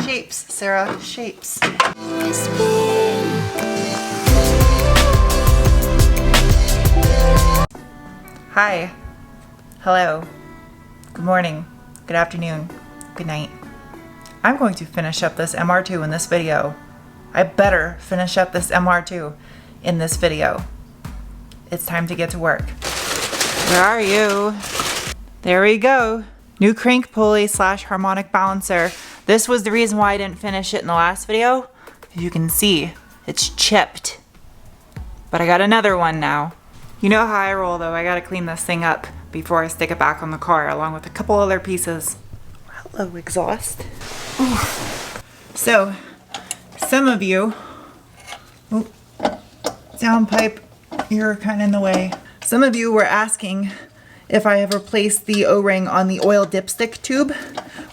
Shapes, Sarah, shapes. Hi, hello, good morning, good afternoon, good night. I'm going to finish up this MR2 in this video. I better finish up this MR2 in this video. It's time to get to work. Where are you? There we go. New crank pulley slash harmonic balancer. This was the reason why I didn't finish it in the last video. As you can see, it's chipped. But I got another one now. You know how I roll though, I gotta clean this thing up before I stick it back on the car along with a couple other pieces. Hello, exhaust. Ooh. So, some of you, downpipe, you're kind of in the way. Some of you were asking if I have replaced the O-ring on the oil dipstick tube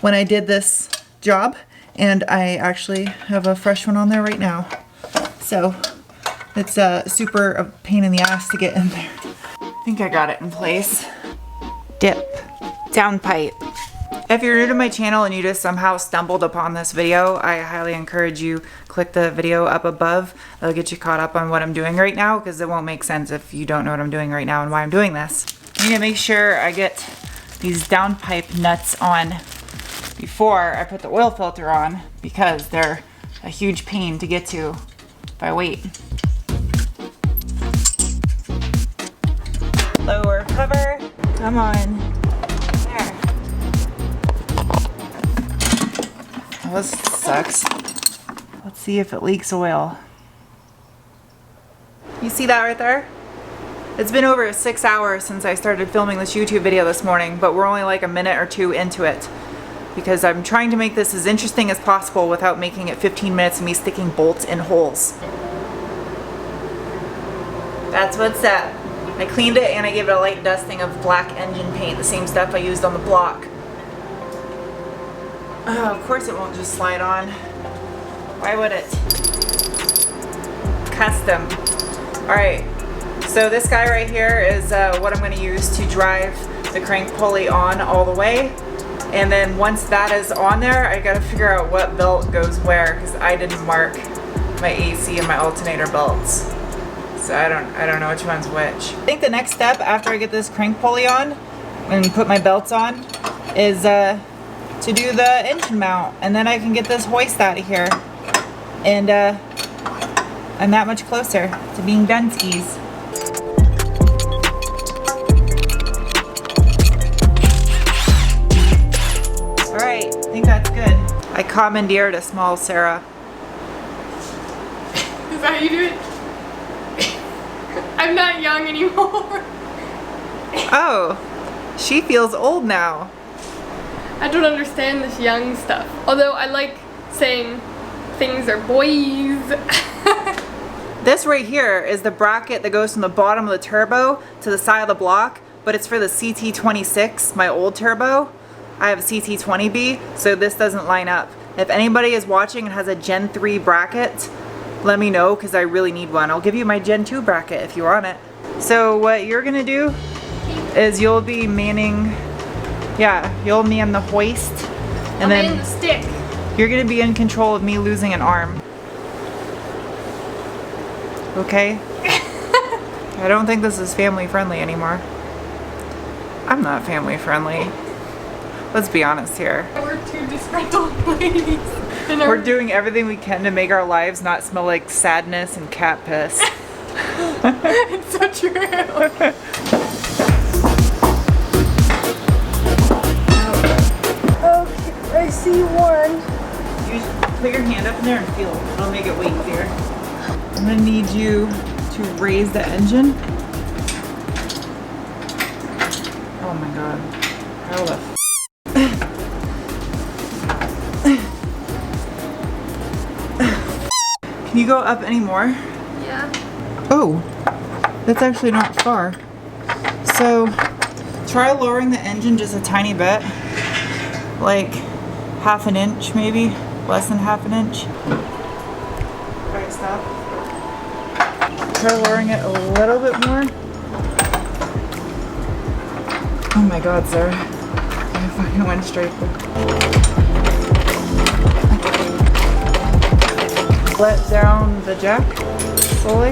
when I did this job, and I actually have a fresh one on there right now. So it's super a pain in the ass to get in there. I think I got it in place. Dip, downpipe. If you're new to my channel and you just somehow stumbled upon this video, I highly encourage you click the video up above. It'll get you caught up on what I'm doing right now, because it won't make sense if you don't know what I'm doing right now and why I'm doing this. I need to make sure I get these downpipe nuts on before I put the oil filter on, because they're a huge pain to get to by weight. Lower cover, come on, there. Oh, this sucks. Let's see if it leaks oil. You see that right there? It's been over 6 hours since I started filming this YouTube video this morning, but we're only like a minute or two into it because I'm trying to make this as interesting as possible without making it 15 minutes of me sticking bolts in holes. That's what's up. I cleaned it and I gave it a light dusting of black engine paint, the same stuff I used on the block. Oh, of course it won't just slide on. Why would it? Custom. Alright. So this guy right here is what I'm going to use to drive the crank pulley on all the way. And then once that is on there, I got to figure out what belt goes where, because I didn't mark my AC and my alternator belts. So I don't know which one's which. I think the next step after I get this crank pulley on and put my belts on is to do the engine mount, and then I can get this hoist out of here. And I'm that much closer to being done skis. Alright, I think that's good. I commandeered a small Sarah. Is that how you do it? I'm not young anymore. Oh, she feels old now. I don't understand this young stuff. Although I like saying things are boys. This right here is the bracket that goes from the bottom of the turbo to the side of the block, but it's for the CT26, my old turbo. I have a CT20B, so this doesn't line up. If anybody is watching and has a Gen 3 bracket, let me know, because I really need one. I'll give you my Gen 2 bracket if you want it. So what you're gonna do is you'll be manning, you'll man the hoist, and then the stick. You're gonna be in control of me losing an arm. Okay? I don't think this is family friendly anymore. I'm not family friendly. Let's be honest here. We're two disgruntled ladies. We're doing everything we can to make our lives not smell like sadness and cat piss. It's so true. Okay, I see one. You put your hand up in there and feel it. It'll make it way easier. I'm gonna need you to raise the engine. Oh my god. How the f. Can you go up any more? Yeah. Oh, that's actually not far. So try lowering the engine just a tiny bit, like half an inch maybe, less than half an inch. Alright, stop. Try lowering it a little bit more. Oh my god, sir. I fucking went straight through. let down the jack slowly.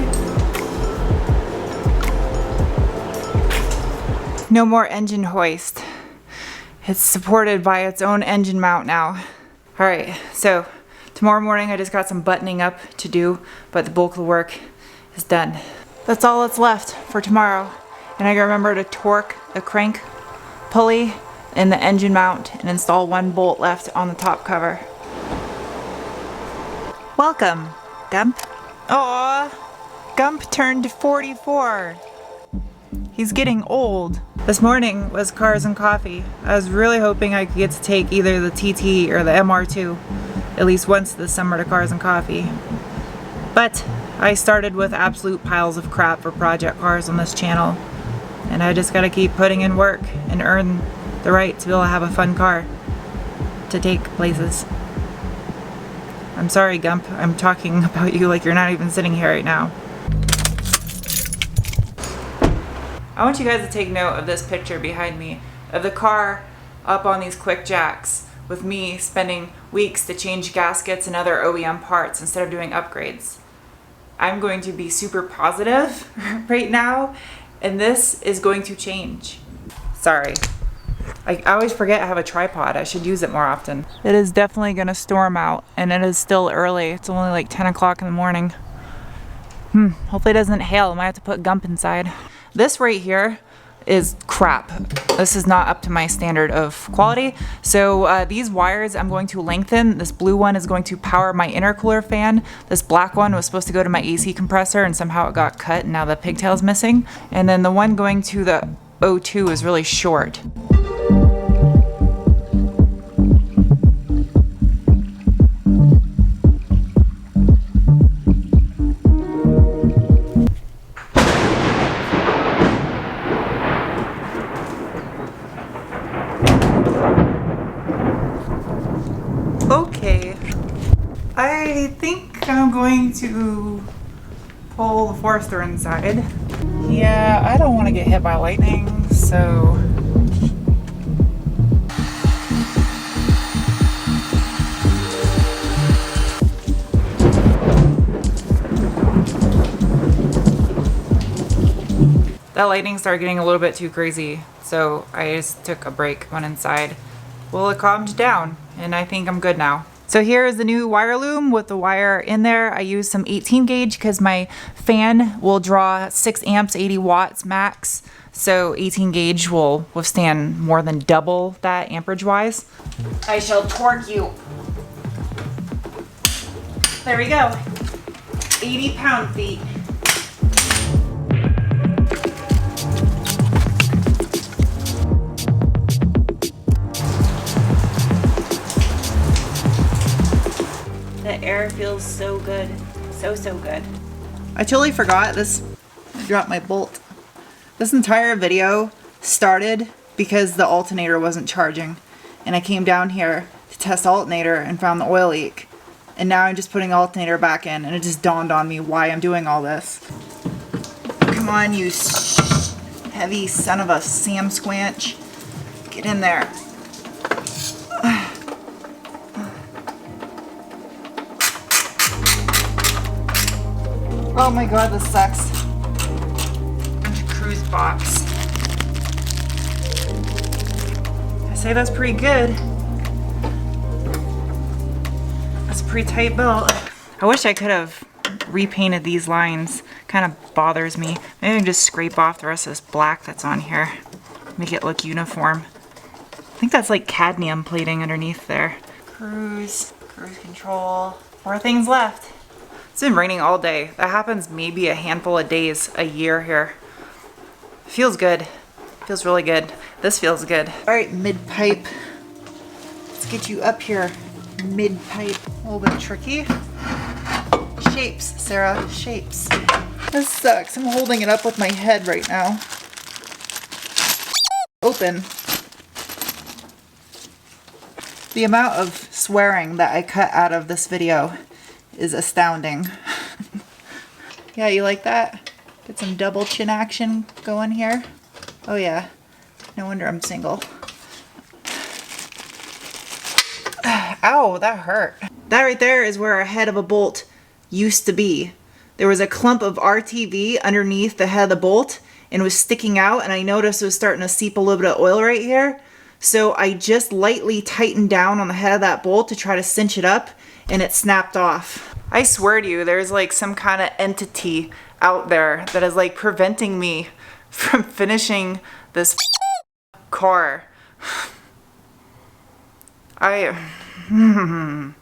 No more engine hoist. It's supported by its own engine mount now. All right, so tomorrow morning I just got some buttoning up to do, but the bulk of the work is done. That's all that's left for tomorrow. And I gotta remember to torque the crank pulley in the engine mount and install one bolt left on the top cover. Welcome, Gump. Aww, Gump turned 44. He's getting old. This morning was cars and coffee. I was really hoping I could get to take either the TT or the MR2 at least once this summer to cars and coffee. But I started with absolute piles of crap for project cars on this channel. And I just gotta keep putting in work and earn the right to be able to have a fun car to take places. I'm sorry, Gump. I'm talking about you like you're not even sitting here right now. I want you guys to take note of this picture behind me of the car up on these quick jacks with me spending weeks to change gaskets and other OEM parts instead of doing upgrades. I'm going to be super positive right now, and this is going to change. Sorry. I always forget I have a tripod. I should use it more often. It is definitely gonna storm out, and it is still early. It's only like 10 o'clock in the morning. Hopefully it doesn't hail. I might have to put Gump inside. This right here is crap. This is not up to my standard of quality. So these wires I'm going to lengthen. This blue one is going to power my intercooler fan. This black one was supposed to go to my AC compressor, and somehow it got cut and now the pigtail is missing. And then the one going to the O2 is really short. Okay, I think I'm going to pull the Forester inside. Yeah, I don't want to get hit by lightning, so... That lightning started getting a little bit too crazy, so I just took a break, went inside. Well, it calmed down, and I think I'm good now. So here is the new wire loom with the wire in there. I used some 18 gauge because my fan will draw 6 amps, 80 watts max. So 18 gauge will withstand more than double that amperage wise. I shall torque you. There we go. 80 pound-feet. The air feels so good. So good. I totally forgot this. I dropped my bolt. This entire video started because the alternator wasn't charging. And I came down here to test the alternator and found the oil leak. And now I'm just putting the alternator back in, and it just dawned on me why I'm doing all this. Come on, you heavy son of a Sam Squanch. Get in there. Oh my god, this sucks. Cruise box. I say that's pretty good. That's a pretty tight belt. I wish I could have repainted these lines. Kind of bothers me. Maybe I can just scrape off the rest of this black that's on here. Make it look uniform. I think that's like cadmium plating underneath there. Cruise control. 4 things left. It's been raining all day. That happens maybe a handful of days a year here. Feels good. Feels really good. This feels good. All right, mid-pipe. Let's get you up here. Mid-pipe. A little bit tricky. Shapes, Sarah. Shapes. This sucks. I'm holding it up with my head right now. Open. The amount of swearing that I cut out of this video is astounding. Yeah, you like that? Get some double chin action going here. Oh yeah, no wonder I'm single. Ow, that hurt. That right there is where a head of a bolt used to be. There was a clump of RTV underneath the head of the bolt and it was sticking out, and I noticed it was starting to seep a little bit of oil right here. So I just lightly tightened down on the head of that bolt to try to cinch it up, and it snapped off. I swear to you, there's like some kind of entity out there that is like preventing me from finishing this car. I'm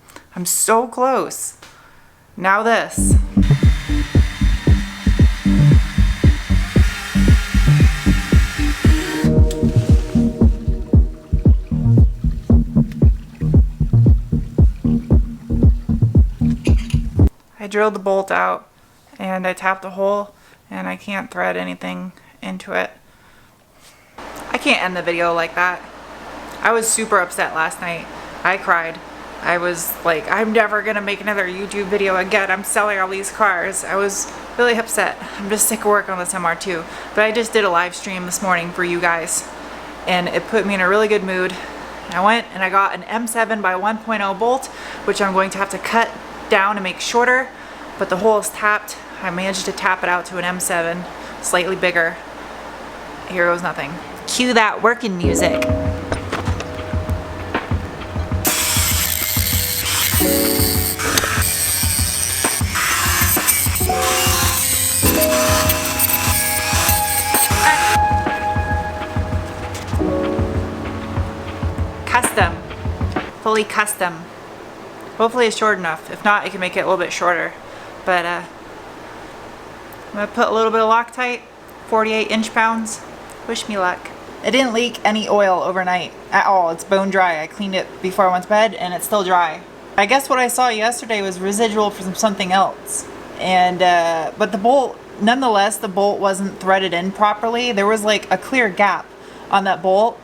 so close. Now this. I drilled the bolt out and I tapped a hole and I can't thread anything into it. I can't end the video like that. I was super upset last night. I cried. I was like, I'm never gonna make another YouTube video again. I'm selling all these cars. I was really upset. I'm just sick of work on this MR2. But I just did a live stream this morning for you guys and it put me in a really good mood. I went and I got an M7 by 1.0 bolt, which I'm going to have to cut down to make shorter, but the hole is tapped. I managed to tap it out to an M7, slightly bigger. Here goes nothing. Cue that working music. Custom, fully custom. Hopefully it's short enough. If not, I can make it a little bit shorter. But I'm gonna put a little bit of Loctite, 48 inch-pounds. Wish me luck. It didn't leak any oil overnight at all. It's bone dry. I cleaned it before I went to bed and it's still dry. I guess what I saw yesterday was residual from something else. And but the bolt, nonetheless, the bolt wasn't threaded in properly. There was like a clear gap on that bolt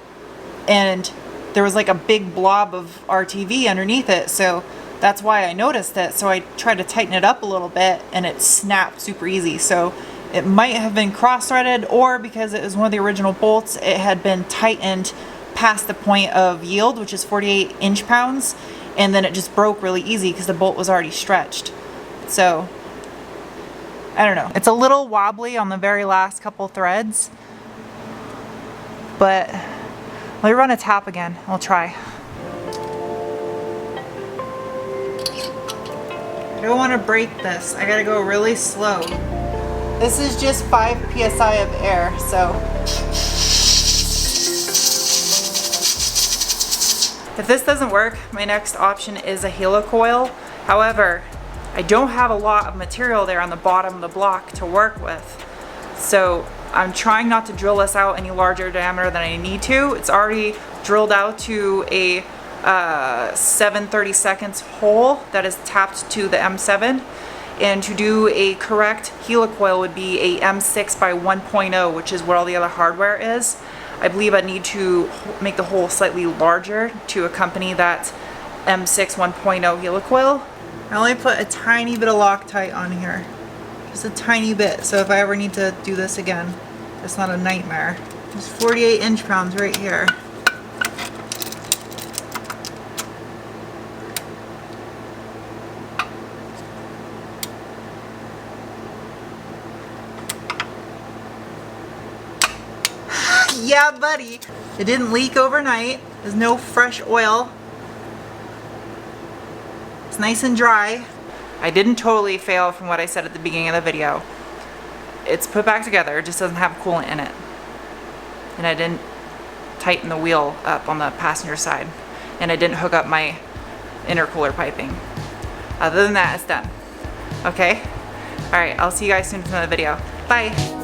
and there was like a big blob of RTV underneath it. So that's why I noticed it. So I tried to tighten it up a little bit and it snapped super easy. So it might have been cross-threaded, or because it was one of the original bolts, it had been tightened past the point of yield, which is 48 inch-pounds, and then it just broke really easy because the bolt was already stretched. So I don't know. It's a little wobbly on the very last couple threads, but let me run a tap again. I'll try. I don't want to break this. I gotta go really slow. This is just 5 psi of air, so. If this doesn't work, my next option is a helicoil. However, I don't have a lot of material there on the bottom of the block to work with. So I'm trying not to drill this out any larger diameter than I need to. It's already drilled out to a 7/32 hole that is tapped to the M7, and to do a correct helicoil would be a M6 by 1.0, which is where all the other hardware is. I believe I need to make the hole slightly larger to accompany that M6 1.0 helicoil. I only put a tiny bit of Loctite on here, just a tiny bit, so if I ever need to do this again, it's not a nightmare. There's 48 inch-pounds right here. Yeah, buddy. It didn't leak overnight. There's no fresh oil. It's nice and dry. I didn't totally fail from what I said at the beginning of the video. It's put back together, it just doesn't have coolant in it. And I didn't tighten the wheel up on the passenger side. And I didn't hook up my intercooler piping. Other than that, it's done. Okay? Alright, I'll see you guys soon for another video. Bye!